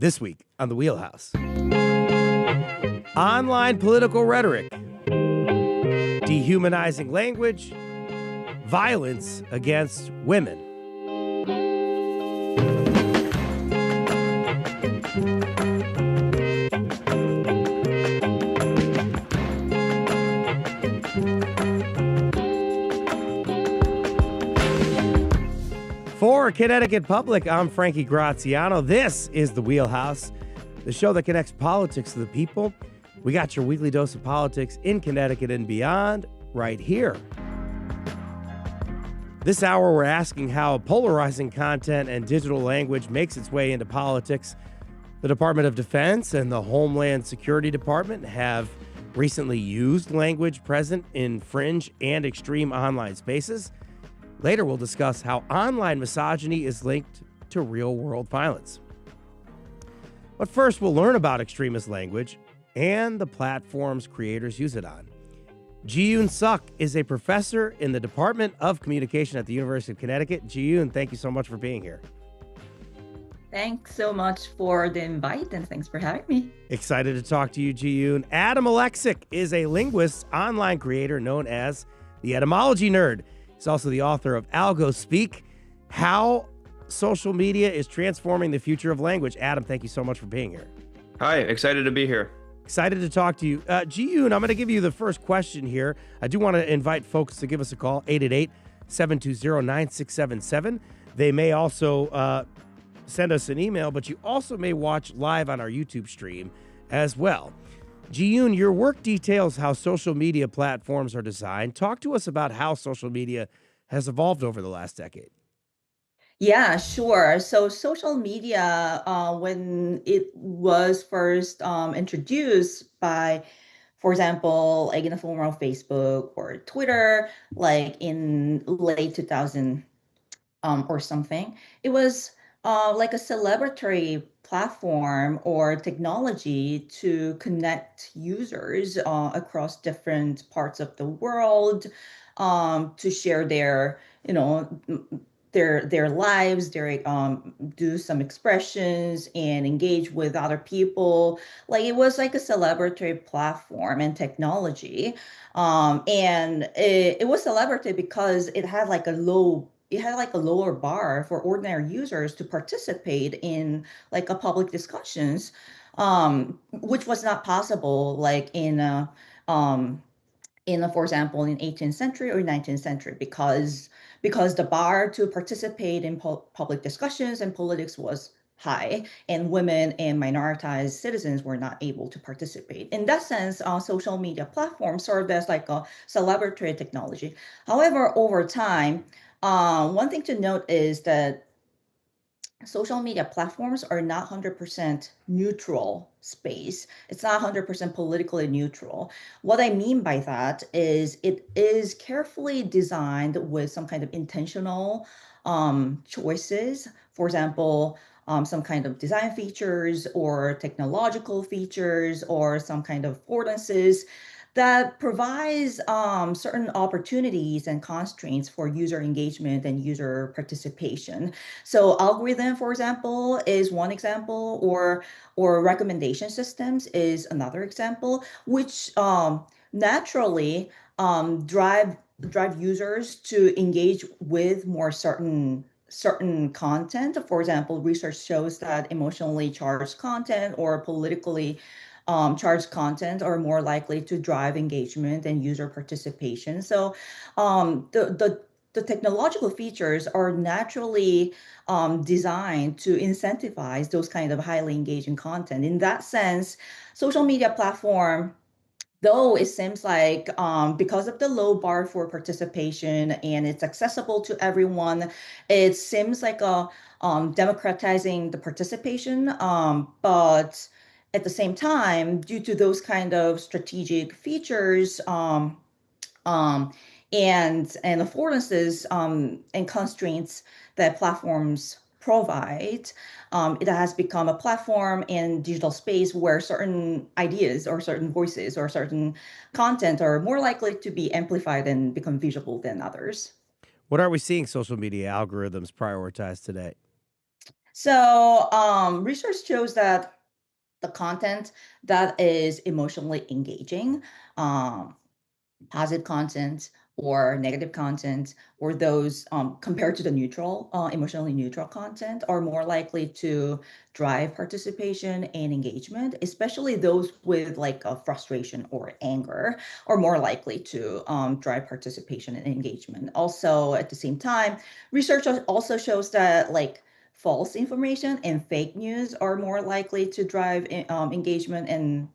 This week on The Wheelhouse. Online political rhetoric, dehumanizing language, violence against women. For Connecticut Public, I'm Frankie Graziano. This is The Wheelhouse, the show that connects politics to the people. We got your weekly dose of politics in Connecticut and beyond right here. This hour, we're asking how polarizing content and digital language makes its way into politics. The Department of Defense and the Homeland Security Department have recently used language present in fringe and extreme online spaces. Later, we'll discuss how online misogyny is linked to real-world violence. But first, we'll learn about extremist language and the platforms creators use it on. Ji-Yoon Suk is a professor in the Department of Communication at the University of Connecticut. Ji-Yoon, thank you so much for being here. Thanks so much for the invite, and thanks for having me. Excited to talk to you, Ji-Yoon. Adam Alexic is a linguist, online creator known as the Etymology Nerd. He's also the author of Algo Speak, How Social Media is Transforming the Future of Language. Adam, thank you so much for being here. Hi, excited to be here. Excited to talk to you. Ji-Yoon, I'm going to give you the first question here. I do want to invite folks to give us a call, 888-720-9677. They may also send us an email, but you also may watch live on our YouTube stream as well. Ji-Yoon, your work details how social media platforms are designed. Talk to us about how social media has evolved over the last decade. Yeah, sure. So social media, when it was first introduced by, for example, like in the form of Facebook or Twitter, like in late 2000 or something, it was like a celebratory platform or technology to connect users across different parts of the world, to share their, their lives, their do some expressions and engage with other people. Like it was like a celebratory platform and technology, and it was celebratory because it had like a lower bar for ordinary users to participate in like a public discussions, which was not possible like for example, in 18th century or 19th century, because the bar to participate in public discussions and politics was high, and women and minoritized citizens were not able to participate. In that sense, social media platforms served as like a celebratory technology. However, over time, one thing to note is that social media platforms are not 100% neutral space. It's not 100% politically neutral. What I mean by that is it is carefully designed with some kind of intentional choices. For example, some kind of design features or technological features or some kind of affordances that provides certain opportunities and constraints for user engagement and user participation. So algorithm, for example, is one example, or recommendation systems is another example, which naturally drive users to engage with more certain content. For example, research shows that emotionally charged content or politically charged content are more likely to drive engagement and user participation. So the technological features are naturally designed to incentivize those kind of highly engaging content. In that sense, social media platform, though it seems like because of the low bar for participation and it's accessible to everyone, it seems like a democratizing the participation, but at the same time, due to those kind of strategic features, um, and affordances, and constraints that platforms provide, it has become a platform and digital space where certain ideas or certain voices or certain content are more likely to be amplified and become visible than others. What are we seeing social media algorithms prioritize today? So research shows that the content that is emotionally engaging, um, positive content or negative content, or those compared to the neutral, emotionally neutral content, are more likely to drive participation and engagement, especially those with like a frustration or anger are more likely to drive participation and engagement. Also, at the same time, research also shows that like false information and fake news are more likely to drive engagement and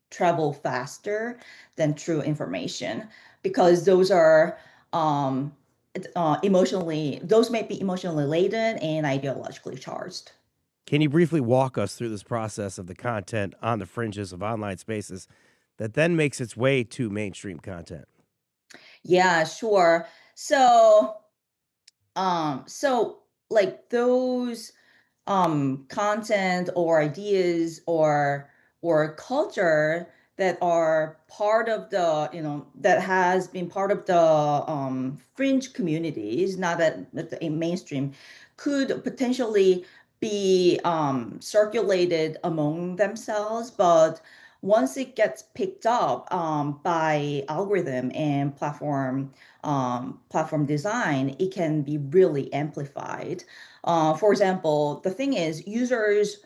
travel faster than true information because those are um, those may be emotionally laden and ideologically charged. Can you briefly walk us through this process of the content on the fringes of online spaces that then makes its way to mainstream content? Yeah, sure. So like those content or ideas or culture that are part of the that has been part of the fringe communities, not that the mainstream, could potentially be circulated among themselves, but once it gets picked up by algorithm and platform design, it can be really amplified. For example, the thing is, users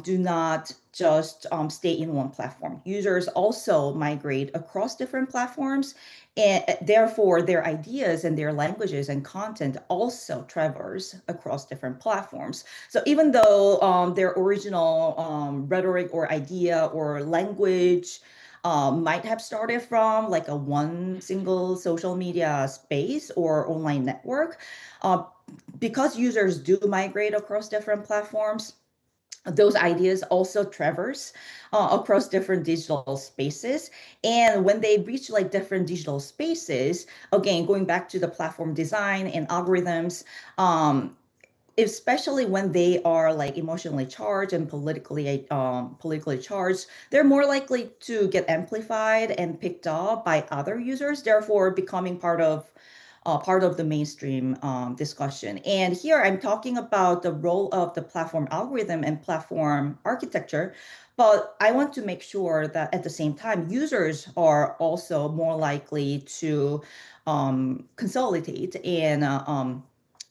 do not just stay in one platform. Users also migrate across different platforms, and therefore their ideas and their languages and content also traverse across different platforms. So even though their original rhetoric or idea or language might have started from like a one single social media space or online network, uh, because users do migrate across different platforms, those ideas also traverse across different digital spaces. And when they reach like different digital spaces, again, going back to the platform design and algorithms, especially when they are like emotionally charged and politically charged, they're more likely to get amplified and picked up by other users, therefore becoming part of the mainstream discussion. And here I'm talking about the role of the platform algorithm and platform architecture. But I want to make sure that at the same time, users are also more likely to consolidate and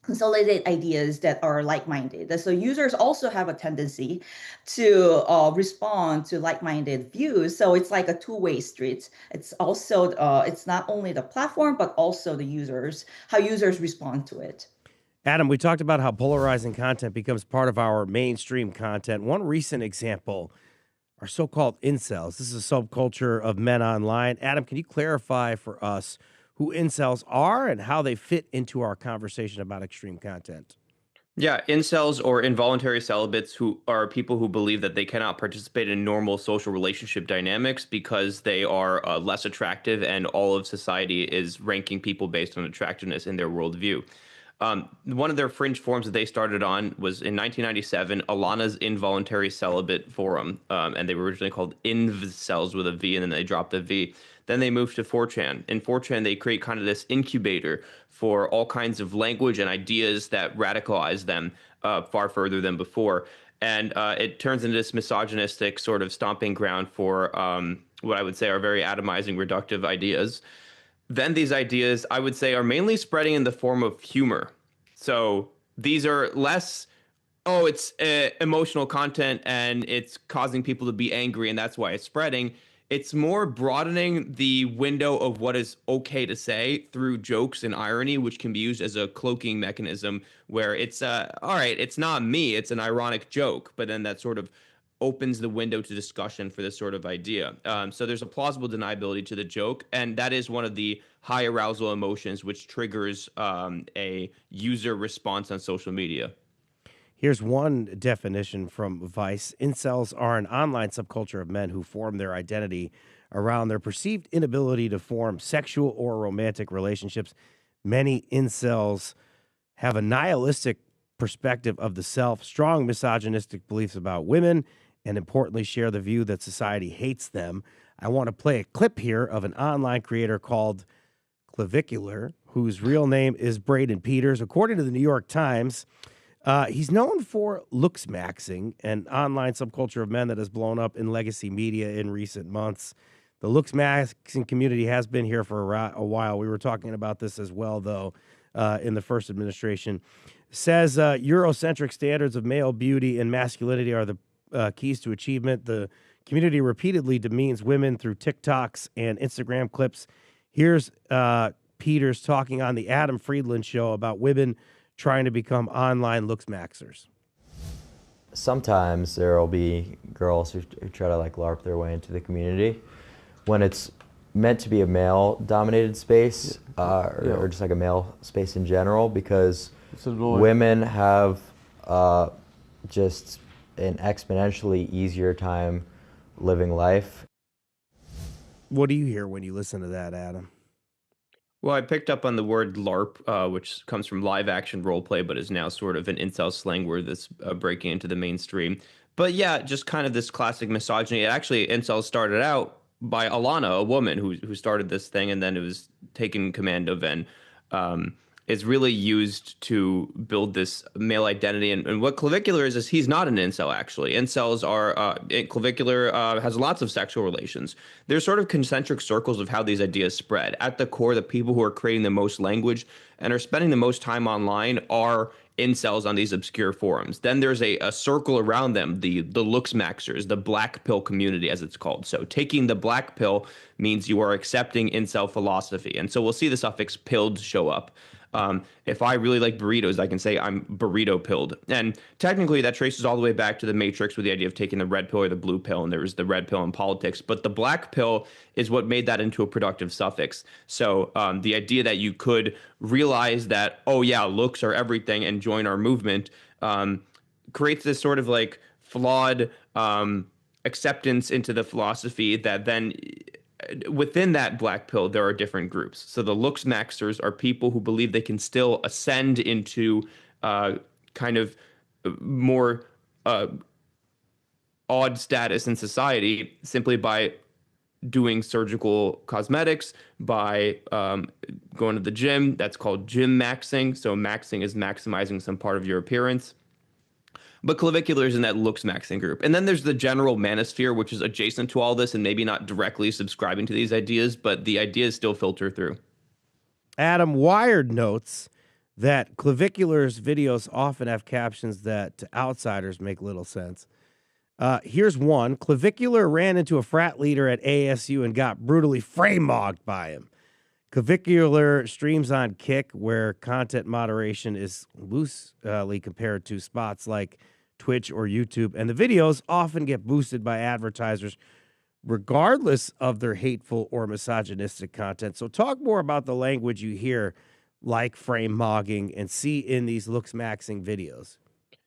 consolidate ideas that are like-minded. So users also have a tendency to respond to like-minded views. So it's like a two-way street. It's also it's not only the platform but also the users, how users respond to it. Adam, we talked about how polarizing content becomes part of our mainstream content. One recent example are so called incels. This is a subculture of men online. Adam, can you clarify for us who incels are and how they fit into our conversation about extreme content? Yeah, incels or involuntary celibates who are people who believe that they cannot participate in normal social relationship dynamics because they are less attractive and all of society is ranking people based on attractiveness in their worldview. One of their fringe forums that they started on was in 1997, Alana's Involuntary Celibate Forum, and they were originally called Incels with a V, and then they dropped the V. Then they moved to 4chan. In 4chan, they create kind of this incubator for all kinds of language and ideas that radicalize them far further than before. And it turns into this misogynistic sort of stomping ground for what I would say are very atomizing, reductive ideas. Then these ideas, I would say, are mainly spreading in the form of humor. So these are less, oh, it's emotional content and it's causing people to be angry and that's why it's spreading. It's more broadening the window of what is okay to say through jokes and irony, which can be used as a cloaking mechanism where it's, all right, it's not me, it's an ironic joke, but then that sort of opens the window to discussion for this sort of idea. So there's a plausible deniability to the joke, and that is one of the high arousal emotions which triggers a user response on social media. Here's one definition from Vice. Incels are an online subculture of men who form their identity around their perceived inability to form sexual or romantic relationships. Many incels have a nihilistic perspective of the self, strong misogynistic beliefs about women, and importantly, share the view that society hates them. I want to play a clip here of an online creator called Clavicular, whose real name is Braden Peters. According to the New York Times, He's known for looks maxing, an online subculture of men that has blown up in legacy media in recent months. The looks maxing community has been here for a while. We were talking about this as well, though, in the first administration. Says Eurocentric standards of male beauty and masculinity are the keys to achievement. The community repeatedly demeans women through TikToks and Instagram clips. Here's Peters talking on the Adam Friedland show about women trying to become online looks maxers. Sometimes there will be girls who try to like LARP their way into the community when it's meant to be a male-dominated space, or just like a male space in general, because women have just an exponentially easier time living life. What do you hear when you listen to that, Adam? Well, I picked up on the word LARP, which comes from live action role play, but is now sort of an incel slang word that's breaking into the mainstream. But yeah, just kind of this classic misogyny. Actually, incels started out by Alana, a woman who started this thing, and then it was taken command of and is really used to build this male identity. And what Clavicular is he's not an incel, actually. Incels are, Clavicular has lots of sexual relations. There's sort of concentric circles of how these ideas spread. At the core, the people who are creating the most language and are spending the most time online are incels on these obscure forums. Then there's a circle around them, the looks maxers, the black pill community, as it's called. So taking the black pill means you are accepting incel philosophy. And so we'll see the suffix pilled show up. If I really like burritos, I can say I'm burrito pilled. And technically that traces all the way back to the Matrix with the idea of taking the red pill or the blue pill. And there was the red pill in politics, but the black pill is what made that into a productive suffix. So the idea that you could realize that, oh yeah, looks are everything and join our movement creates this sort of like flawed acceptance into the philosophy that then within that black pill, there are different groups. So the looks maxers are people who believe they can still ascend into kind of more odd status in society simply by doing surgical cosmetics, by going to the gym. That's called gym maxing. So maxing is maximizing some part of your appearance. But Clavicular is in that looks maxing group. And then there's the general manosphere, which is adjacent to all this and maybe not directly subscribing to these ideas, but the ideas still filter through. Adam, Wired notes that Clavicular's videos often have captions that to outsiders make little sense. Here's one. Clavicular ran into a frat leader at ASU and got brutally frame-mogged by him. Clavicular streams on Kick, where content moderation is loosely compared to spots like Twitch or YouTube, and the videos often get boosted by advertisers regardless of their hateful or misogynistic content. So talk more about the language you hear like frame mogging and see in these looks maxing videos.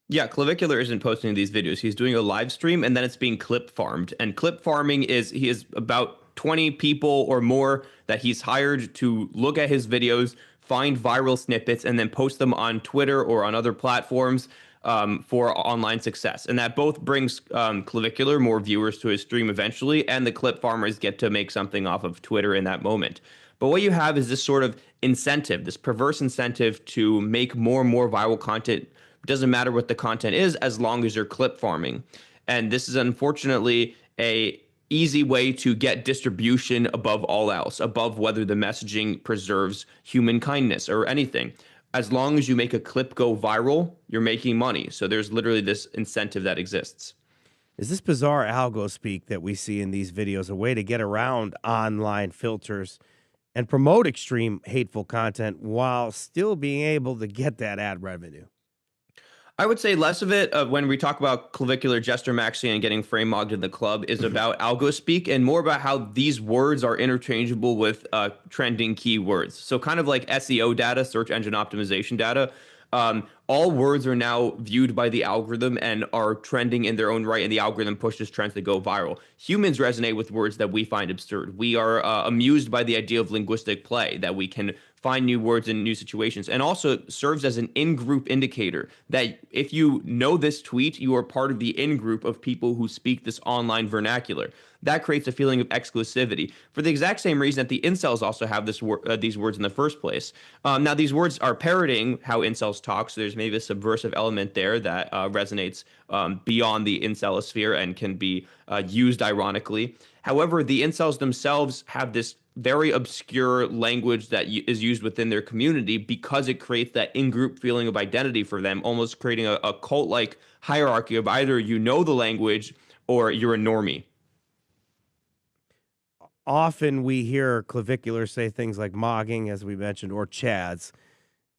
Yeah, Clavicular isn't posting these videos. He's doing a live stream and then it's being clip farmed. And clip farming is he is about 20 people or more that he's hired to look at his videos, find viral snippets, and then post them on Twitter or on other platforms for online success. And that both brings Clavicular more viewers to his stream eventually, and the clip farmers get to make something off of Twitter in that moment. But what you have is this sort of incentive, this perverse incentive to make more and more viral content. It doesn't matter what the content is as long as you're clip farming. And this is unfortunately a easy way to get distribution above all else, above whether the messaging preserves human kindness or anything. As long as you make a clip go viral, you're making money. So there's literally this incentive that exists. Is this bizarre algo speak that we see in these videos a way to get around online filters and promote extreme hateful content while still being able to get that ad revenue? I would say less of it when we talk about Clavicular Jester Maxing and getting frame mogged in the club is about algo speak and more about how these words are interchangeable with trending keywords. So kind of like SEO data, search engine optimization data. All words are now viewed by the algorithm and are trending in their own right, and the algorithm pushes trends that go viral. Humans resonate with words that we find absurd. We are amused by the idea of linguistic play, that we can find new words in new situations, and also serves as an in-group indicator that if you know this tweet, you are part of the in-group of people who speak this online vernacular. That creates a feeling of exclusivity for the exact same reason that the incels also have these words in the first place. Now, these words are parroting how incels talk, so there's maybe a subversive element there that resonates beyond the incelosphere and can be used ironically. However, the incels themselves have this very obscure language that is used within their community because it creates that in-group feeling of identity for them, almost creating a cult-like hierarchy of either you know the language or you're a normie. Often we hear clavicular say things like mogging, as we mentioned, or chads.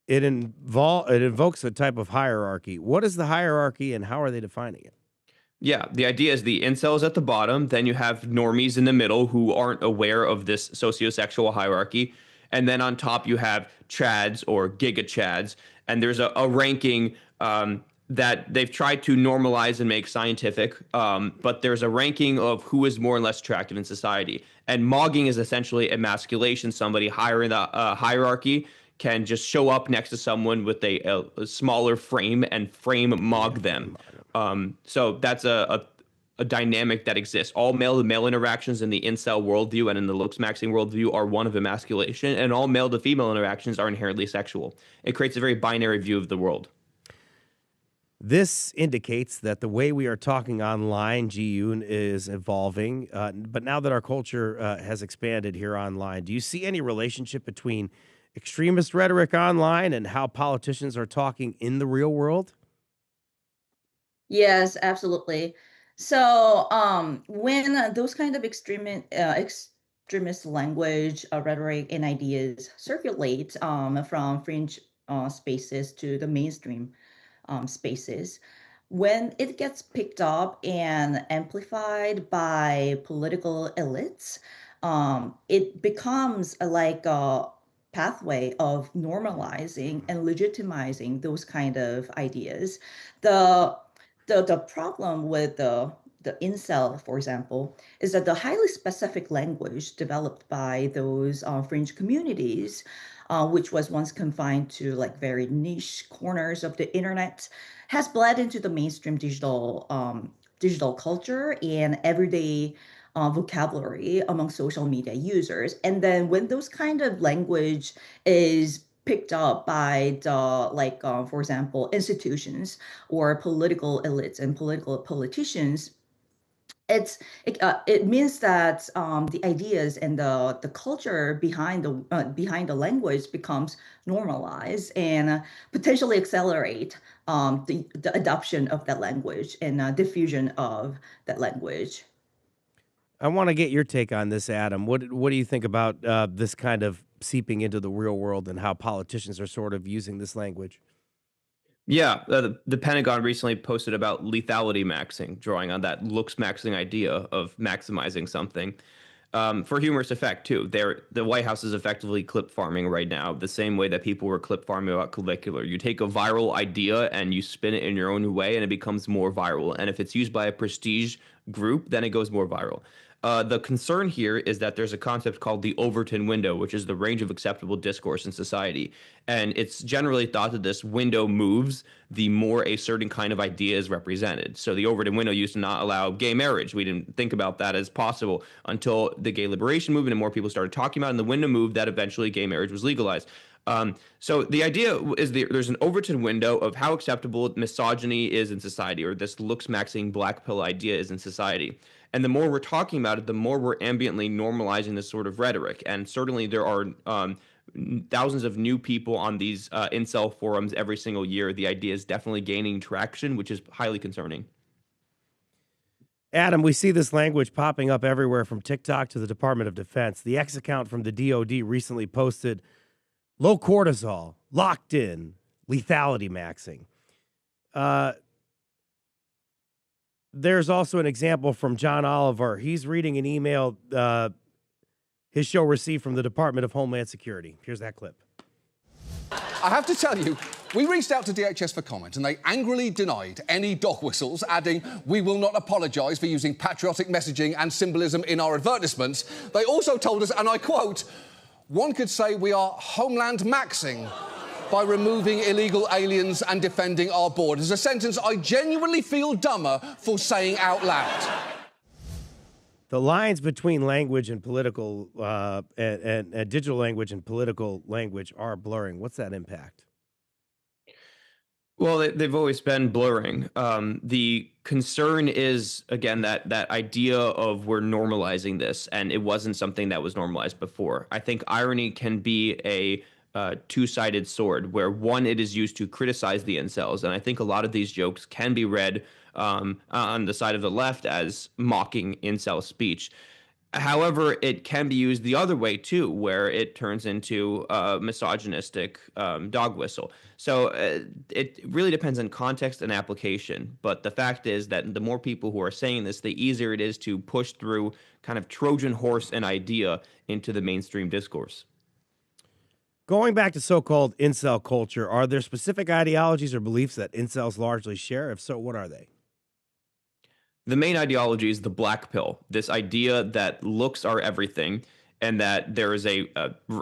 It invokes a type of hierarchy. What is the hierarchy and how are they defining it? Yeah, the idea is the incels at the bottom, then you have normies in the middle who aren't aware of this sociosexual hierarchy, and then on top you have chads or giga chads, and there's a ranking that they've tried to normalize and make scientific, but there's a ranking of who is more and less attractive in society. And mogging is essentially emasculation. Somebody higher in the hierarchy can just show up next to someone with a smaller frame and frame mog them. So that's a dynamic that exists. All male-to-male interactions in the incel worldview and in the looks-maxing worldview are one of emasculation, and all male-to-female interactions are inherently sexual. It creates a very binary view of the world. This indicates that the way we are talking online, Ji-yoon, is evolving. But now that our culture has expanded here online, do you see any relationship between extremist rhetoric online and how politicians are talking in the real world? Yes, absolutely. So when those kind of extremist language, rhetoric, and ideas circulate from fringe spaces to the mainstream spaces, when it gets picked up and amplified by political elites, it becomes like a pathway of normalizing and legitimizing those kind of ideas. The problem with the incel, for example, is that the highly specific language developed by those fringe communities, which was once confined to like very niche corners of the internet, has bled into the mainstream digital culture and everyday vocabulary among social media users. And then when those kind of language is picked up by the for example, institutions or political elites and politicians, it means that the ideas and the culture behind the language becomes normalized and potentially accelerate the adoption of that language and diffusion of that language. I want to get your take on this, Adam. What do you think about this kind of seeping into the real world and how politicians are sort of using this language? Yeah, the Pentagon recently posted about lethality maxing, drawing on that looks maxing idea of maximizing something for humorous effect, too. The White House is effectively clip farming right now, the same way that people were clip farming about clavicular. You take a viral idea and you spin it in your own way, and it becomes more viral. And if it's used by a prestige group, then it goes more viral. The concern here is that there's a concept called the Overton window, which is the range of acceptable discourse in society. And it's generally thought that this window moves the more a certain kind of idea is represented. So the Overton window used to not allow gay marriage. We didn't think about that as possible until the gay liberation movement and more people started talking about it. And the window moved that eventually gay marriage was legalized. So the idea is there's an Overton window of how acceptable misogyny is in society, or this looks maxing black pill idea is in society. And the more we're talking about it, the more we're ambiently normalizing this sort of rhetoric. And certainly there are thousands of new people on these incel forums every single year. The idea is definitely gaining traction, which is highly concerning. Adam, we see this language popping up everywhere from TikTok to the Department of Defense. The X account from the DoD recently posted low cortisol, locked in, lethality maxing. There's also an example from John Oliver. He's reading an email his show received from the Department of Homeland Security. Here's that clip. I have to tell you, we reached out to DHS for comment and they angrily denied any dog whistles, adding, "We will not apologise for using patriotic messaging and symbolism in our advertisements." They also told us, and I quote, One could say we are homeland maxing by removing illegal aliens and defending our borders, a sentence I genuinely feel dumber for saying out loud. The lines between language and political and digital language and political language are blurring. What's that impact? Well, they've always been blurring. The concern is, again, that idea of we're normalizing this, and it wasn't something that was normalized before. I think irony can be a two-sided sword, where one, it is used to criticize the incels, and I think a lot of these jokes can be read on the side of the left as mocking incel speech. However, it can be used the other way too, where it turns into a misogynistic dog whistle. So it really depends on context and application. But the fact is that the more people who are saying this, the easier it is to push through kind of Trojan horse an idea into the mainstream discourse. Going back to so-called incel culture, are there specific ideologies or beliefs that incels largely share? If so, what are they? The main ideology is the black pill, this idea that looks are everything and that there is a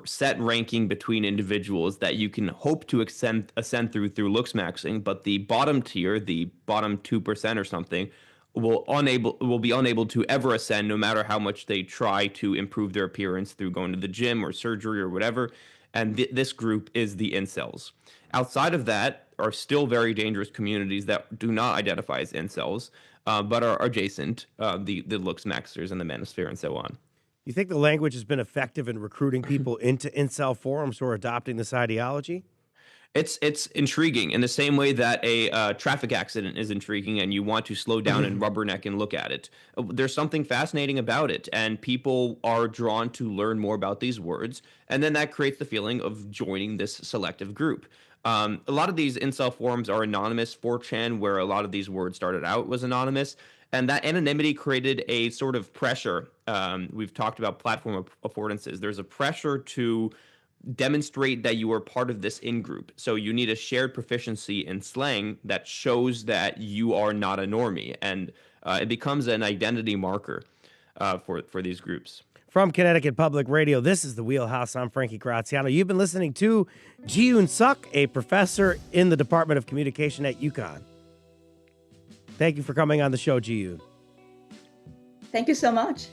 set ranking between individuals that you can hope to ascend through looks maxing, but the bottom tier, the bottom 2% or something, will be unable to ever ascend no matter how much they try to improve their appearance through going to the gym or surgery or whatever. And this group is the incels. Outside of that are still very dangerous communities that do not identify as incels, but are adjacent, the looks maxers and the manosphere and so on. You think the language has been effective in recruiting people into incel forums who are adopting this ideology? It's intriguing in the same way that a traffic accident is intriguing and you want to slow down and rubberneck and look at it. There's something fascinating about it, and people are drawn to learn more about these words, and then that creates the feeling of joining this selective group. A lot of these incel forums are anonymous. 4chan, where a lot of these words started out, was anonymous. And that anonymity created a sort of pressure. We've talked about platform affordances. There's a pressure to demonstrate that you are part of this in-group. So you need a shared proficiency in slang that shows that you are not a normie. And it becomes an identity marker for these groups. From Connecticut Public Radio, this is The Wheelhouse. I'm Frankie Graziano. You've been listening to Ji-Yoon Suk, a professor in the Department of Communication at UConn. Thank you for coming on the show, Ji-Yoon. Thank you so much.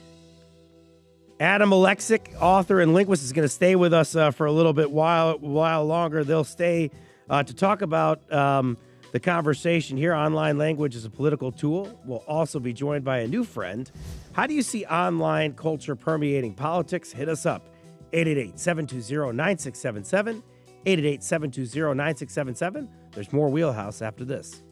Adam Alexic, author and linguist, is going to stay with us for a little bit while longer. They'll stay to talk about the conversation here. Online language is a political tool. We'll also be joined by a new friend. How do you see online culture permeating politics? Hit us up, 888-720-9677, 888-720-9677. There's more Wheelhouse after this.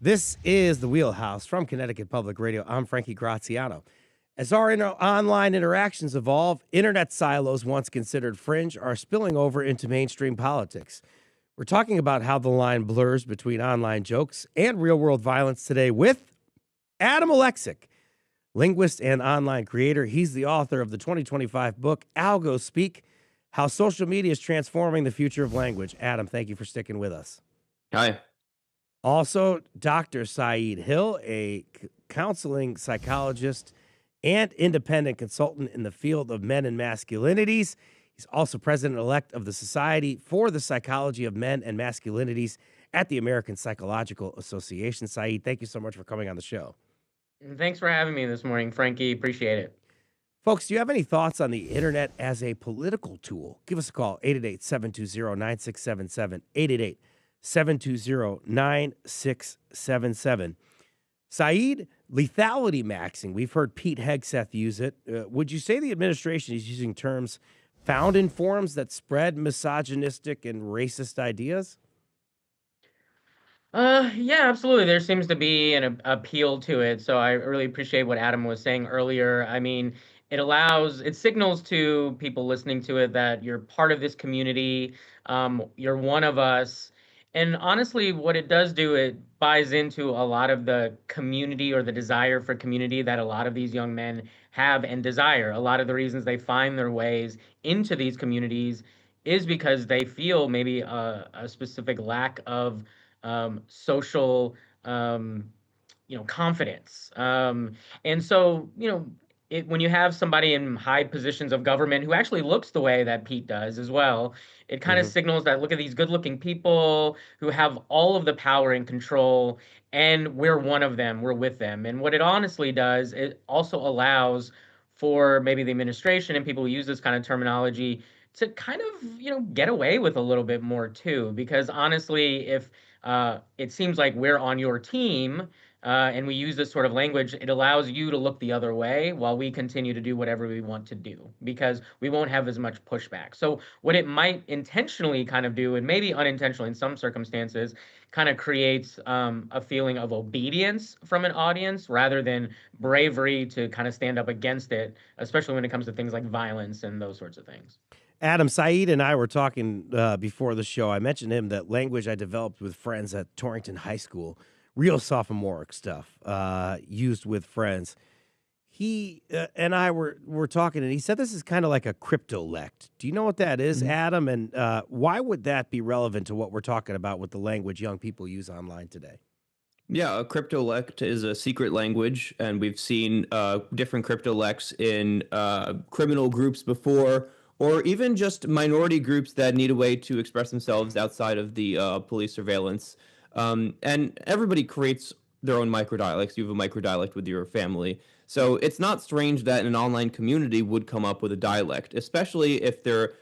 This is The Wheelhouse from Connecticut Public Radio. I'm Frankie Graziano. As our online interactions evolve, internet silos once considered fringe are spilling over into mainstream politics. We're talking about how the line blurs between online jokes and real world violence today with Adam Alexic, linguist and online creator. He's the author of the 2025 book, Algo Speak: How Social Media is Transforming the Future of Language. Adam, thank you for sticking with us. Hi. Also, Dr. Saeed Hill, a counseling psychologist and independent consultant in the field of men and masculinities. He's also president-elect of the Society for the Psychology of Men and Masculinities at the American Psychological Association. Saeed, thank you so much for coming on the show. Thanks for having me this morning, Frankie. Appreciate it. Folks, do you have any thoughts on the internet as a political tool? Give us a call, 888-720-9677, 888-720-9677. Saeed, lethality maxing. We've heard Pete Hegseth use it. Would you say the administration is using terms found in forums that spread misogynistic and racist ideas? Yeah, absolutely. There seems to be an appeal to it. So I really appreciate what Adam was saying earlier. I mean, it signals to people listening to it that you're part of this community. You're one of us. And honestly, what it does do, it buys into a lot of the community or the desire for community that a lot of these young men have and desire. A lot of the reasons they find their ways into these communities is because they feel maybe a specific lack of social, confidence. And so, when you have somebody in high positions of government who actually looks the way that Pete does as well, it kind of signals that look at these good-looking people who have all of the power and control, and we're one of them, we're with them. And what it honestly does, it also allows for maybe the administration and people who use this kind of terminology to kind of, get away with a little bit more too. Because honestly, if it seems like we're on your team, and we use this sort of language, it allows you to look the other way while we continue to do whatever we want to do, because we won't have as much pushback. So what it might intentionally kind of do, and maybe unintentionally in some circumstances, kind of creates a feeling of obedience from an audience rather than bravery to kind of stand up against it, especially when it comes to things like violence and those sorts of things. Adam, Saeed and I were talking before the show. I mentioned him that language I developed with friends at Torrington High School, real sophomoric stuff used with friends. He and I were talking, and he said this is kind of like a cryptolect. Do you know what that is, Adam? And why would that be relevant to what we're talking about with the language young people use online today? Yeah, a cryptolect is a secret language, and we've seen different cryptolects in criminal groups before, or even just minority groups that need a way to express themselves outside of the police surveillance. And everybody creates their own microdialects. You have a microdialect with your family. So it's not strange that an online community would come up with a dialect, especially if they're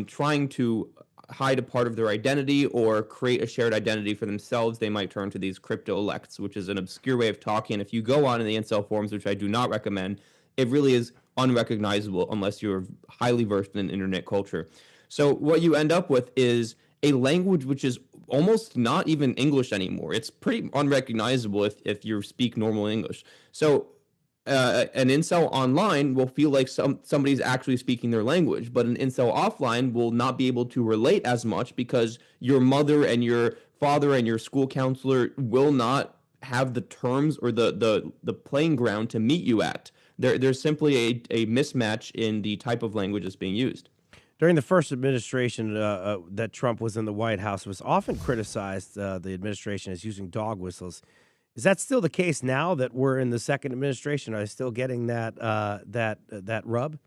trying to hide a part of their identity or create a shared identity for themselves. They might turn to these cryptolects, which is an obscure way of talking. If you go on in the incel forums, which I do not recommend, it really is unrecognizable unless you're highly versed in internet culture. So what you end up with is a language which is almost not even English anymore. It's pretty unrecognizable if you speak normal English. So an incel online will feel like somebody's actually speaking their language, but an incel offline will not be able to relate as much because your mother and your father and your school counselor will not have the terms or the playing ground to meet you at. There's simply a mismatch in the type of language that's being used. During the first administration that Trump was in the White House, it was often criticized, the administration, as using dog whistles. Is that still the case now that we're in the second administration? Are they still getting that rub?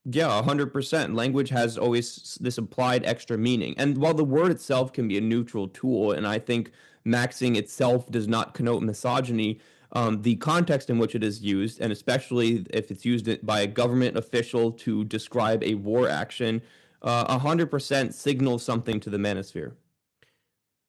Yeah, 100%. Language has always this implied extra meaning. And while the word itself can be a neutral tool, and I think maxing itself does not connote misogyny, the context in which it is used, and especially if it's used by a government official to describe a war action, 100% signals something to the manosphere.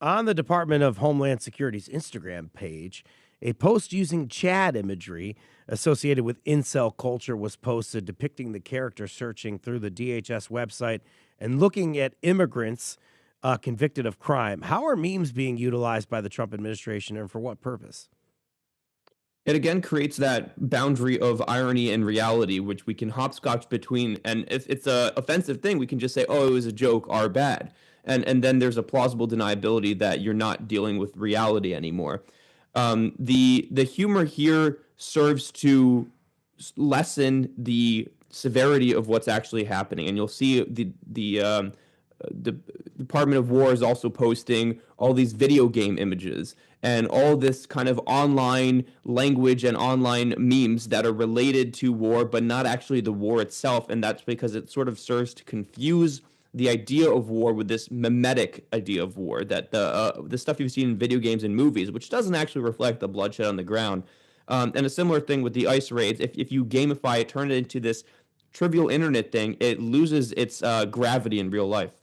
On the Department of Homeland Security's Instagram page, a post using Chad imagery associated with incel culture was posted, depicting the character searching through the DHS website and looking at immigrants convicted of crime. How are memes being utilized by the Trump administration, and for what purpose? It again creates that boundary of irony and reality, which we can hopscotch between. And if it's a offensive thing, we can just say, "Oh, it was a joke," are bad, and then there's a plausible deniability that you're not dealing with reality anymore. The humor here serves to lessen the severity of what's actually happening, and you'll see the Department of War is also posting all these video game images and all this kind of online language and online memes that are related to war, but not actually the war itself. And that's because it sort of serves to confuse the idea of war with this mimetic idea of war, that the stuff you've seen in video games and movies, which doesn't actually reflect the bloodshed on the ground. And a similar thing with the ICE raids. If you gamify it, turn it into this trivial internet thing, it loses its gravity in real life.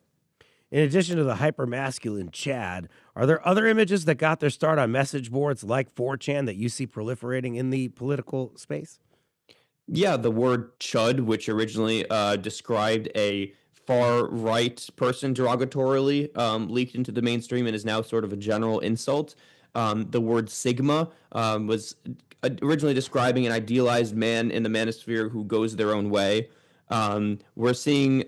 In addition to the hypermasculine Chad, are there other images that got their start on message boards like 4chan that you see proliferating in the political space? Yeah, the word chud, which originally described a far right person derogatorily, leaked into the mainstream and is now sort of a general insult. The word sigma was originally describing an idealized man in the manosphere who goes their own way. We're seeing,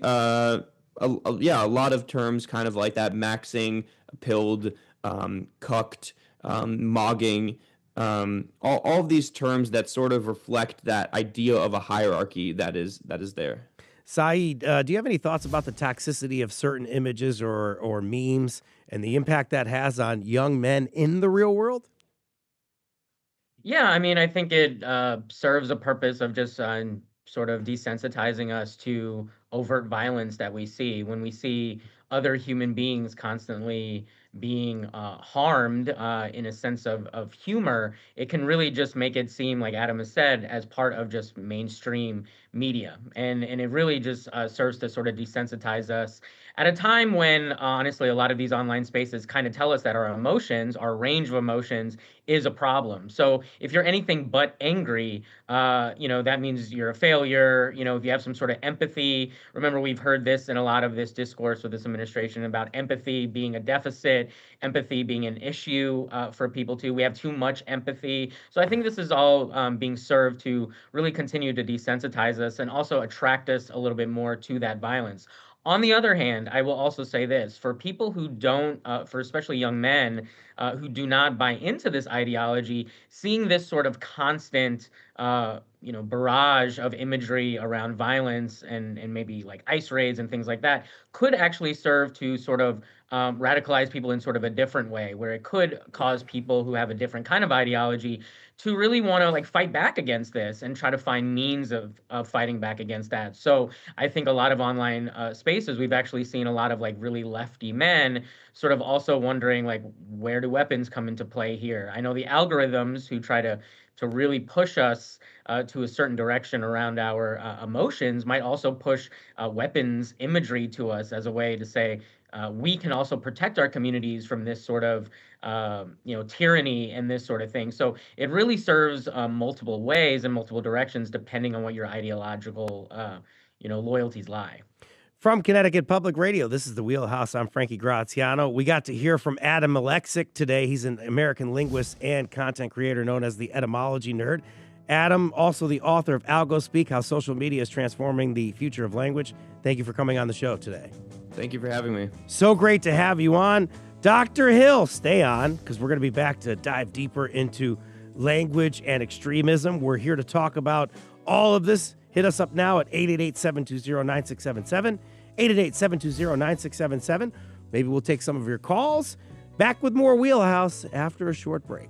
yeah, a lot of terms kind of like that: maxing, pilled, cucked, mogging. All of these terms that sort of reflect that idea of a hierarchy that is there. Saeed, do you have any thoughts about the toxicity of certain images or memes and the impact that has on young men in the real world? Yeah, I mean, I think it serves a purpose of just sort of desensitizing us to overt violence that we see when we see other human beings constantly being harmed in a sense of humor. It can really just make it seem, like Adam has said, as part of just mainstream media, and it really just serves to sort of desensitize us at a time when honestly a lot of these online spaces kind of tell us that our emotions, our range of emotions, is a problem. So if you're anything but angry, that means you're a failure. If you have some sort of empathy, remember we've heard this in a lot of this discourse with this administration about empathy being a deficit, empathy being an issue for people too. We have too much empathy. So I think this is all being served to really continue to desensitize us and also attract us a little bit more to that violence. On the other hand, I will also say this for people who don't, for especially young men who do not buy into this ideology, seeing this sort of constant, barrage of imagery around violence and maybe like ICE raids and things like that could actually serve to sort of radicalize people in sort of a different way, where it could cause people who have a different kind of ideology to really want to like fight back against this and try to find means of fighting back against that. So I think a lot of online spaces, we've actually seen a lot of like really lefty men sort of also wondering like, where do weapons come into play here? I know the algorithms who try to really push us to a certain direction around our emotions might also push weapons imagery to us as a way to say we can also protect our communities from this sort of tyranny and this sort of thing. So it really serves multiple ways and multiple directions depending on what your ideological loyalties lie. From Connecticut Public Radio, this is the Wheelhouse. I'm Frankie Graziano. We got to hear from Adam Alexic today. He's an American linguist and content creator known as the Etymology Nerd. Adam, also the author of AlgoSpeak, How Social Media is Transforming the Future of Language. Thank you for coming on the show today. Thank you for having me. So great to have you on. Dr. Hill, stay on, because we're going to be back to dive deeper into language and extremism. We're here to talk about all of this. Hit us up now at 888-720-9677, 888-720-9677. Maybe we'll take some of your calls. Back with more Wheelhouse after a short break.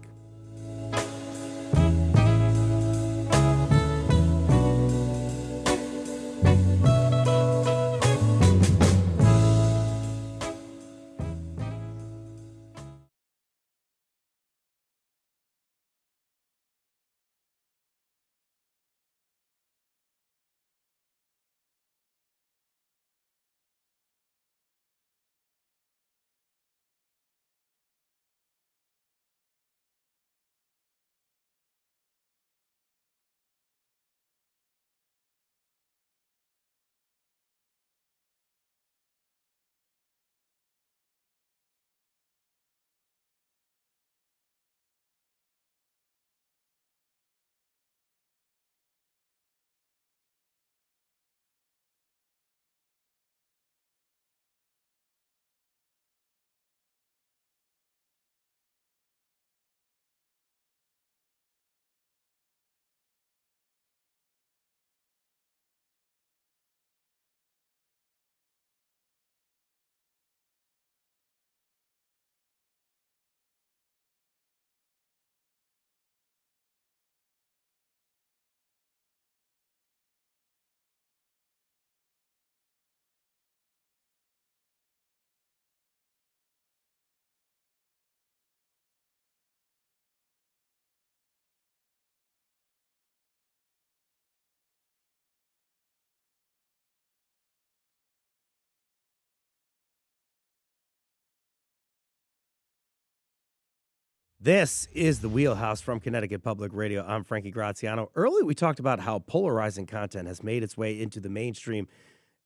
This is the Wheelhouse from Connecticut Public Radio. I'm Frankie Graziano. Earlier, we talked about how polarizing content has made its way into the mainstream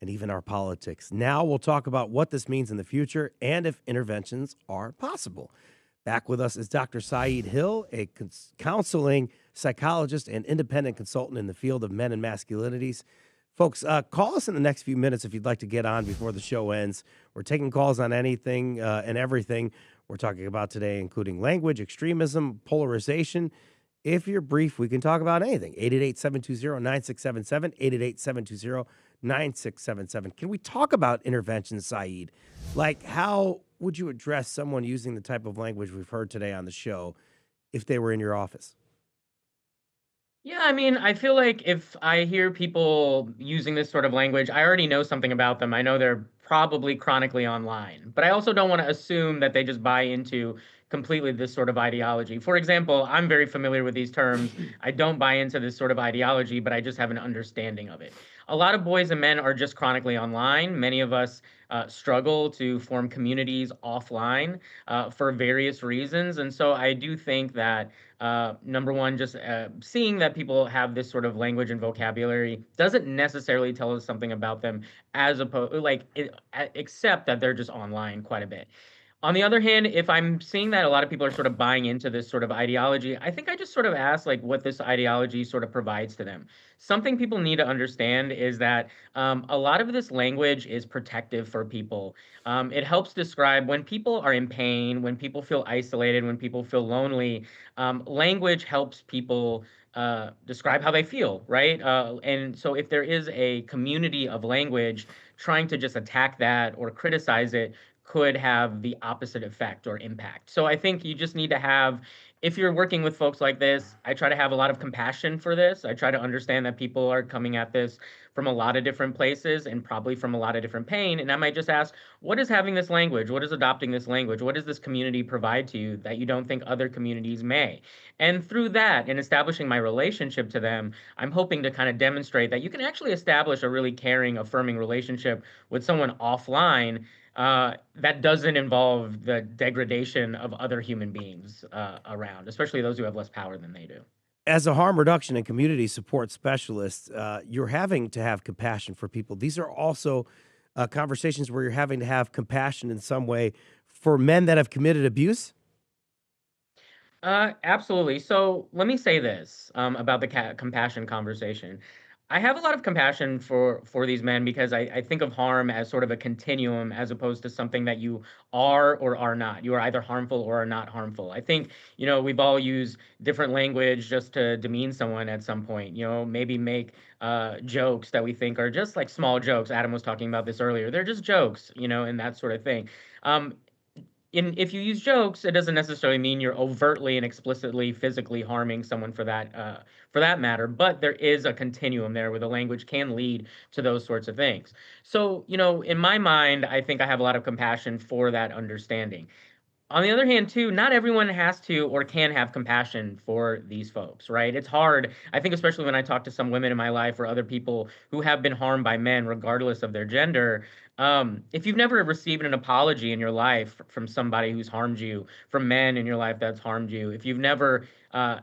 and even our politics. Now we'll talk about what this means in the future and if interventions are possible. Back with us is Dr. Saeed Hill, a counseling psychologist and independent consultant in the field of men and masculinities. Folks, call us in the next few minutes if you'd like to get on before the show ends. We're taking calls on anything and everything we're talking about today, including language, extremism, polarization. If you're brief, we can talk about anything. 888-720-9677, 888-720-9677. Can we talk about intervention, Saeed? Like, how would you address someone using the type of language we've heard today on the show if they were in your office? Yeah, I mean, I feel like if I hear people using this sort of language, I already know something about them. I know they're probably chronically online, but I also don't want to assume that they just buy into completely this sort of ideology. For example, I'm very familiar with these terms. I don't buy into this sort of ideology, but I just have an understanding of it. A lot of boys and men are just chronically online. Many of us struggle to form communities offline for various reasons. And so I do think that number one, just seeing that people have this sort of language and vocabulary doesn't necessarily tell us something about them, as opposed except that they're just online quite a bit. On the other hand, if I'm seeing that a lot of people are sort of buying into this sort of ideology, I think I just sort of ask like what this ideology sort of provides to them. Something people need to understand is that a lot of this language is protective for people. It helps describe when people are in pain, when people feel isolated, when people feel lonely. Language helps people describe how they feel, right? And so if there is a community of language, trying to just attack that or criticize it could have the opposite effect or impact. So I think you just need to have, if you're working with folks like this, I try to have a lot of compassion for this. I try to understand that people are coming at this from a lot of different places and probably from a lot of different pain. And I might just ask, what is having this language? What is adopting this language? What does this community provide to you that you don't think other communities may? And through that, in establishing my relationship to them, I'm hoping to kind of demonstrate that you can actually establish a really caring, affirming relationship with someone offline that doesn't involve the degradation of other human beings around, especially those who have less power than they do. As a harm reduction and community support specialist, you're having to have compassion for people. These are also conversations where you're having to have compassion in some way for men that have committed abuse. Absolutely. So let me say this about the compassion conversation. I have a lot of compassion for these men because I think of harm as sort of a continuum as opposed to something that you are or are not. You are either harmful or are not harmful. I think, we've all used different language just to demean someone at some point, maybe make jokes that we think are just like small jokes. Adam was talking about this earlier. They're just jokes, and that sort of thing. If you use jokes, it doesn't necessarily mean you're overtly and explicitly physically harming someone for that matter. But there is a continuum there where the language can lead to those sorts of things. So, in my mind, I think I have a lot of compassion for that understanding. On the other hand, too, not everyone has to or can have compassion for these folks, right? It's hard. I think especially when I talk to some women in my life or other people who have been harmed by men, regardless of their gender. If you've never received an apology in your life from somebody who's harmed you, from men in your life that's harmed you, if you've never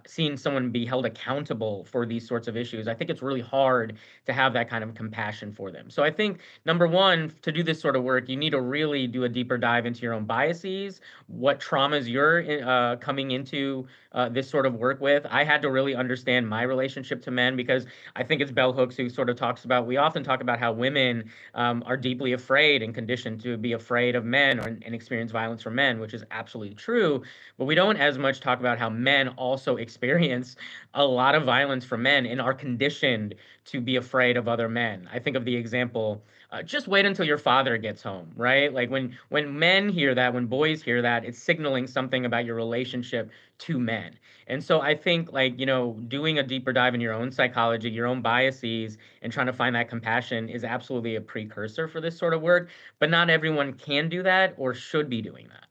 seen someone be held accountable for these sorts of issues, I think it's really hard to have that kind of compassion for them. So I think, number one, to do this sort of work, you need to really do a deeper dive into your own biases, what traumas you're coming into this sort of work with. I had to really understand my relationship to men because I think it's Bell Hooks who sort of talks about, we often talk about how women are deeply afraid and conditioned to be afraid of men and experience violence from men, which is absolutely true. But we don't as much talk about how men also experience a lot of violence from men and are conditioned to be afraid of other men. I think of the example, just wait until your father gets home, right? Like when men hear that, when boys hear that, it's signaling something about your relationship to men. And so I think doing a deeper dive in your own psychology, your own biases, and trying to find that compassion is absolutely a precursor for this sort of work. But not everyone can do that or should be doing that.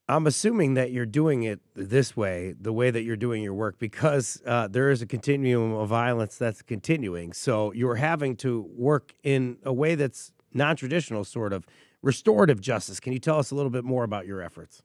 I'm assuming that you're doing it this way, the way that you're doing your work, because there is a continuum of violence that's continuing. So you're having to work in a way that's non-traditional, sort of restorative justice. Can you tell us a little bit more about your efforts?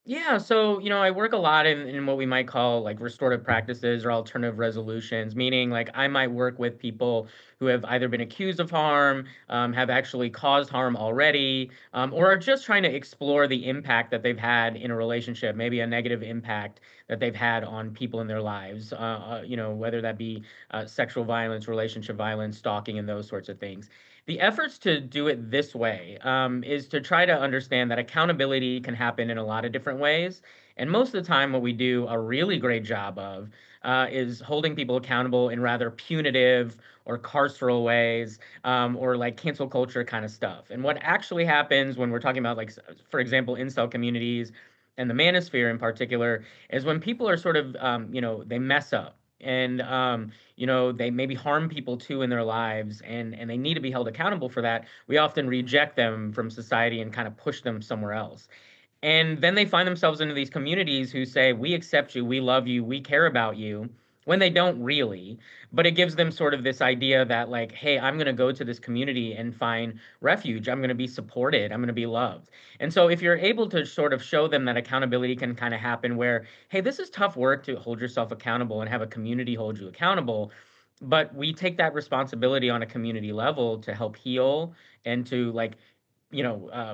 Yeah, so I work a lot in what we might call like restorative practices or alternative resolutions, meaning like I might work with people who have either been accused of harm, have actually caused harm already, or are just trying to explore the impact that they've had in a relationship, maybe a negative impact that they've had on people in their lives, whether that be sexual violence, relationship violence, stalking, and those sorts of things. The efforts to do it this way is to try to understand that accountability can happen in a lot of different ways. And most of the time, what we do a really great job of is holding people accountable in rather punitive or carceral ways, or like cancel culture kind of stuff. And what actually happens when we're talking about, like, for example, incel communities and the manosphere in particular, is when people are sort of, they mess up. And they maybe harm people too in their lives, and they need to be held accountable for that. We often reject them from society and kind of push them somewhere else. And then they find themselves into these communities who say, "We accept you, we love you, we care about you," when they don't really. But it gives them sort of this idea that, like, hey, I'm going to go to this community and find refuge. I'm going to be supported. I'm going to be loved. And so if you're able to sort of show them that accountability can kind of happen where, hey, this is tough work to hold yourself accountable and have a community hold you accountable. But we take that responsibility on a community level to help heal and to, like,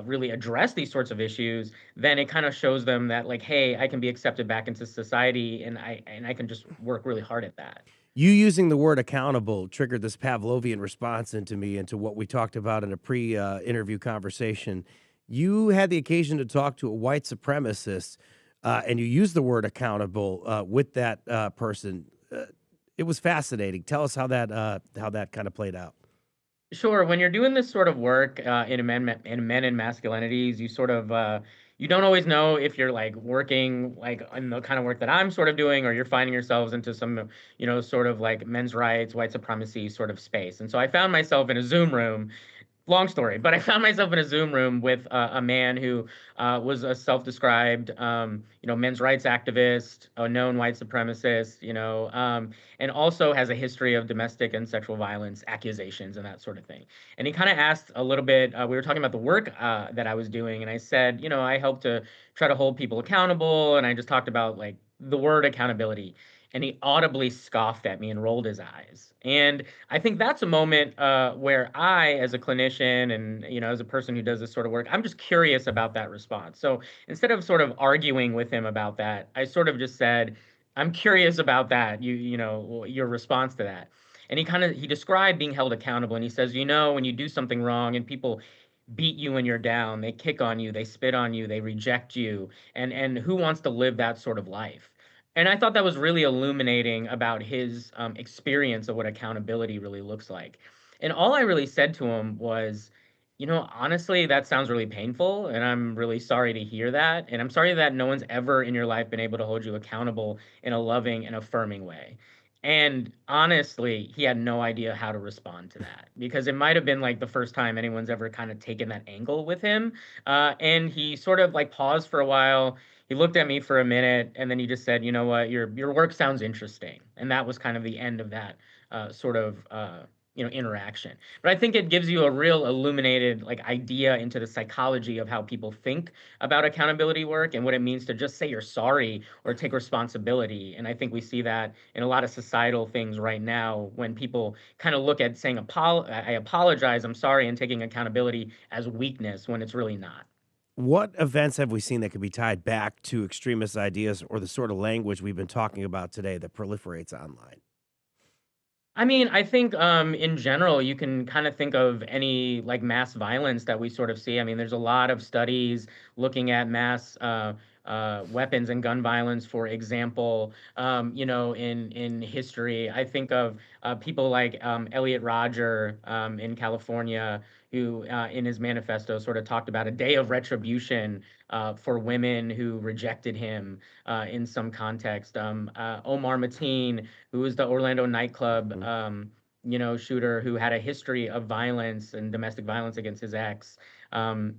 really address these sorts of issues, then it kind of shows them that, like, hey, I can be accepted back into society, and I can just work really hard at that. You using the word accountable triggered this Pavlovian response into me, into what we talked about in a pre-interview conversation. You had the occasion to talk to a white supremacist, and you used the word accountable with that person. It was fascinating. Tell us how that kind of played out. Sure. When you're doing this sort of work in men and masculinities, you sort of you don't always know if you're like working like in the kind of work that I'm sort of doing, or you're finding yourselves into some sort of like men's rights, white supremacy sort of space. And so I found myself in a Zoom room. Long story, but I found myself in a Zoom room with a man who was a self-described, men's rights activist, a known white supremacist, and also has a history of domestic and sexual violence accusations and that sort of thing. And he kind of asked a little bit. We were talking about the work that I was doing, and I said, I help to try to hold people accountable, and I just talked about like the word accountability. And he audibly scoffed at me and rolled his eyes. And I think that's a moment where I, as a clinician and as a person who does this sort of work, I'm just curious about that response. So instead of sort of arguing with him about that, I sort of just said, "I'm curious about that. Your response to that." And he described being held accountable, and he says, when you do something wrong and people beat you when you're down, they kick on you, they spit on you, they reject you, and who wants to live that sort of life? And I thought that was really illuminating about his experience of what accountability really looks like. And all I really said to him was, honestly, that sounds really painful. And I'm really sorry to hear that. And I'm sorry that no one's ever in your life been able to hold you accountable in a loving and affirming way. And honestly, he had no idea how to respond to that, because it might have been like the first time anyone's ever kind of taken that angle with him. And he sort of like paused for a while. He looked at me for a minute, and then he just said, "You know what? Your work sounds interesting." And that was kind of the end of that sort of interaction. But I think it gives you a real illuminated like idea into the psychology of how people think about accountability work and what it means to just say you're sorry or take responsibility. And I think we see that in a lot of societal things right now, when people kind of look at saying I apologize, I'm sorry, and taking accountability as weakness when it's really not. What events have we seen that could be tied back to extremist ideas or the sort of language we've been talking about today that proliferates online? I mean, I think in general, you can kind of think of any like mass violence that we sort of see. I mean, there's a lot of studies looking at mass weapons and gun violence, for example. In history, I think of people like Elliot Rodger in California, who in his manifesto sort of talked about a day of retribution for women who rejected him in some context. Omar Mateen, who was the Orlando nightclub, shooter who had a history of violence and domestic violence against his ex.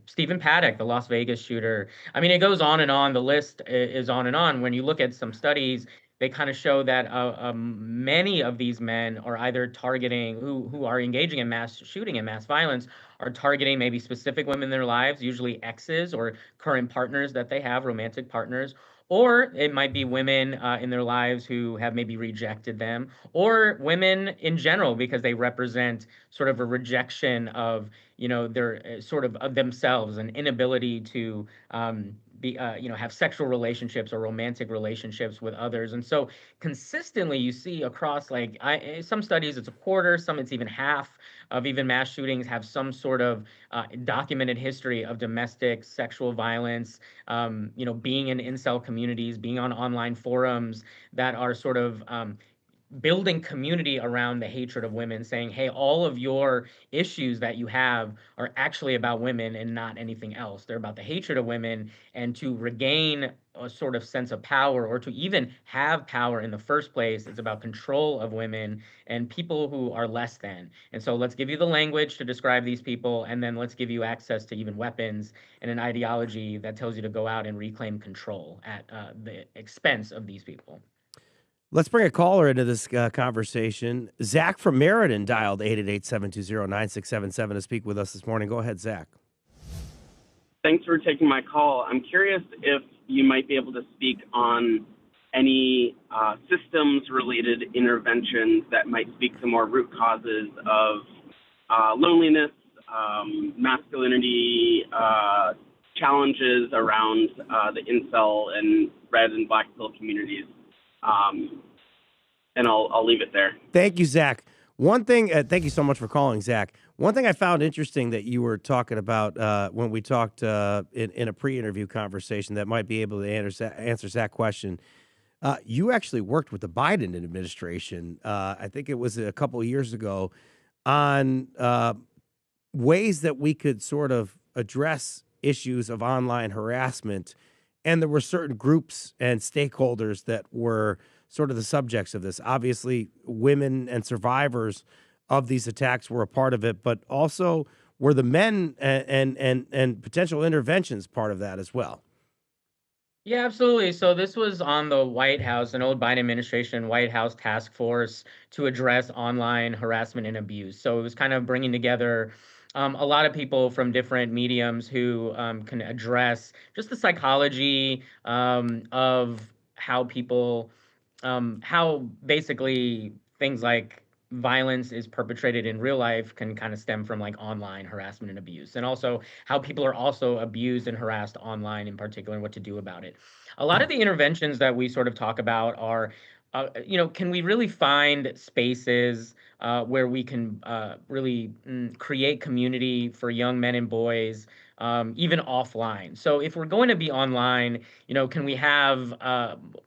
Stephen Paddock, the Las Vegas shooter. I mean, it goes on and on. The list is on and on. When you look at some studies, they kind of show that many of these men are either targeting who are engaging in mass shooting and mass violence are targeting maybe specific women in their lives, usually exes or current partners that they have, romantic partners, or it might be women in their lives who have maybe rejected them, or women in general because they represent sort of a rejection of their sort of themselves, an inability to be have sexual relationships or romantic relationships with others. And so consistently you see across some studies it's a quarter, some it's even half of even mass shootings have some sort of documented history of domestic sexual violence, being in incel communities, being on online forums that are sort of building community around the hatred of women, saying, hey, all of your issues that you have are actually about women and not anything else. They're about the hatred of women, and to regain a sort of sense of power or to even have power in the first place, it's about control of women and people who are less than. And so let's give you the language to describe these people, and then let's give you access to even weapons and an ideology that tells you to go out and reclaim control at the expense of these people. Let's bring a caller into this conversation. Zach from Meriden dialed 888-720-9677 to speak with us this morning. Go ahead, Zach. Thanks for taking my call. I'm curious if you might be able to speak on any systems-related interventions that might speak to more root causes of loneliness, masculinity, challenges around the incel and red and black pill communities. And I'll leave it there. Thank you, Zach. One thing, thank you so much for calling, Zach. One thing I found interesting that you were talking about when we talked in a pre-interview conversation that might be able to answer that question. You actually worked with the Biden administration, I think it was a couple of years ago, on ways that we could sort of address issues of online harassment. And there were certain groups and stakeholders that were sort of the subjects of this. Obviously, women and survivors of these attacks were a part of it, but also were the men and potential interventions part of that as well. Yeah, absolutely. So this was on the White House, an old Biden administration White House task force to address online harassment and abuse. So it was kind of bringing together a lot of people from different mediums who can address just the psychology of how people, how basically things like violence is perpetrated in real life can kind of stem from like online harassment and abuse, and also how people are also abused and harassed online in particular and what to do about it. A lot of the interventions that we sort of talk about are can we really find spaces where we can really create community for young men and boys, even offline? So if we're going to be online, can we have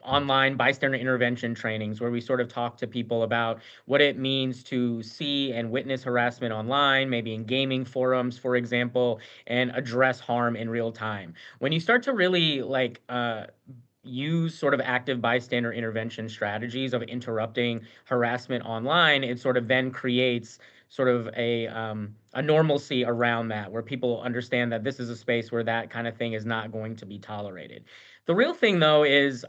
online bystander intervention trainings where we sort of talk to people about what it means to see and witness harassment online, maybe in gaming forums, for example, and address harm in real time? When you start to really use sort of active bystander intervention strategies of interrupting harassment online, it sort of then creates sort of a normalcy around that, where people understand that this is a space where that kind of thing is not going to be tolerated. The real thing, though, is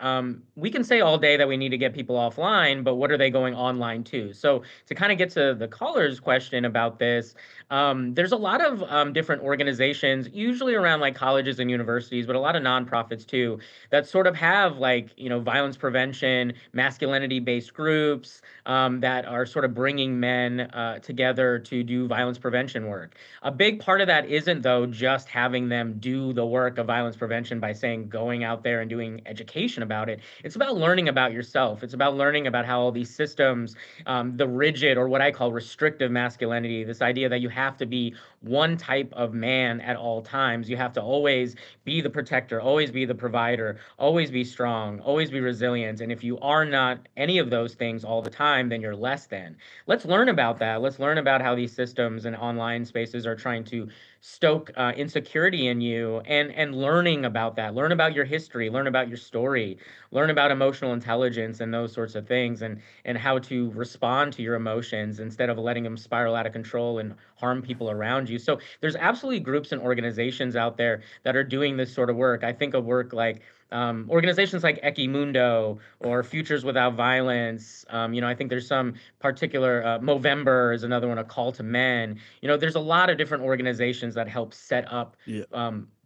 we can say all day that we need to get people offline, but what are they going online to? So to kind of get to the caller's question about this, there's a lot of different organizations, usually around like colleges and universities, but a lot of nonprofits too, that sort of have violence prevention, masculinity-based groups that are sort of bringing men together to do violence prevention work. A big part of that isn't, though, just having them do the work of violence prevention by going out there and doing education about it. It's about learning about yourself. It's about learning about how all these systems, the rigid or what I call restrictive masculinity, this idea that you have to be one type of man at all times. You have to always be the protector, always be the provider, always be strong, always be resilient. And if you are not any of those things all the time, then you're less than. Let's learn about that. Let's learn about how these systems and online spaces are trying to stoke insecurity in you, and learning about that. Learn about your history, learn about your story, learn about emotional intelligence and those sorts of things, and how to respond to your emotions instead of letting them spiral out of control and harm people around you. So there's absolutely groups and organizations out there that are doing this sort of work. I think of work like Organizations like Equimundo or Futures Without Violence. I think there's some particular, Movember is another one, A Call to Men. There's a lot of different organizations that help set up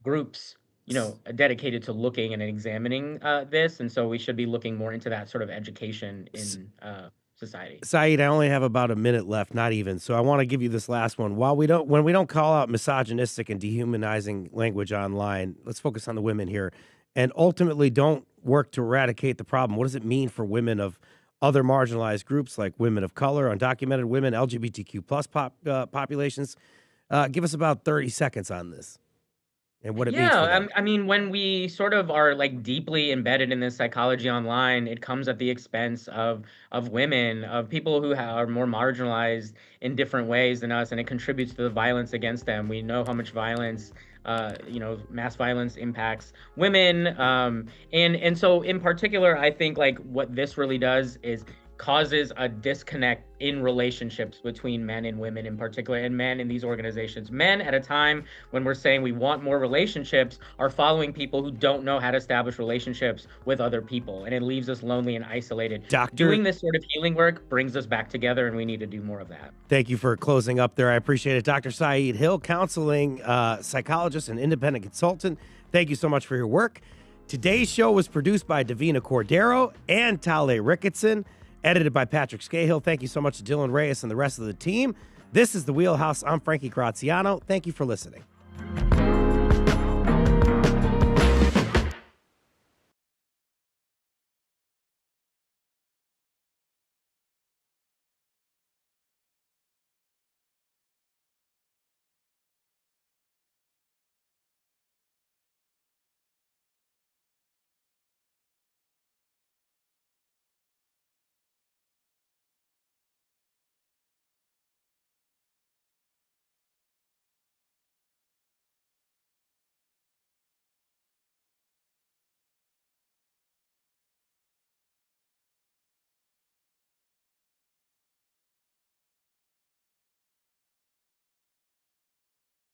groups, dedicated to looking and examining this. And so we should be looking more into that sort of education in society. Saeed, I only have about a minute left, not even. So I want to give you this last one. When we don't call out misogynistic and dehumanizing language online, let's focus on the women here, and ultimately don't work to eradicate the problem. What does it mean for women of other marginalized groups like women of color, undocumented women, LGBTQ plus populations? Give us about 30 seconds on this and what it means for them. I mean, when we sort of are like deeply embedded in this psychology online, it comes at the expense of women, of people who are more marginalized in different ways than us, and it contributes to the violence against them. We know how much violence, mass violence impacts women, and so in particular, I think like what this really does is causes a disconnect in relationships between men and women in particular, and men in these organizations. Men, at a time when we're saying we want more relationships, are following people who don't know how to establish relationships with other people, and it leaves us lonely and isolated. Doing this sort of healing work brings us back together, and we need to do more of that. Thank you for closing up there. I appreciate it. Dr. Saeed Hill, counseling psychologist and independent consultant. Thank you so much for your work. Today's show was produced by Davina Cordero and Tale Ricketson. Edited by Patrick Scahill. Thank you so much to Dylan Reyes and the rest of the team. This is The Wheelhouse. I'm Frankie Graziano. Thank you for listening.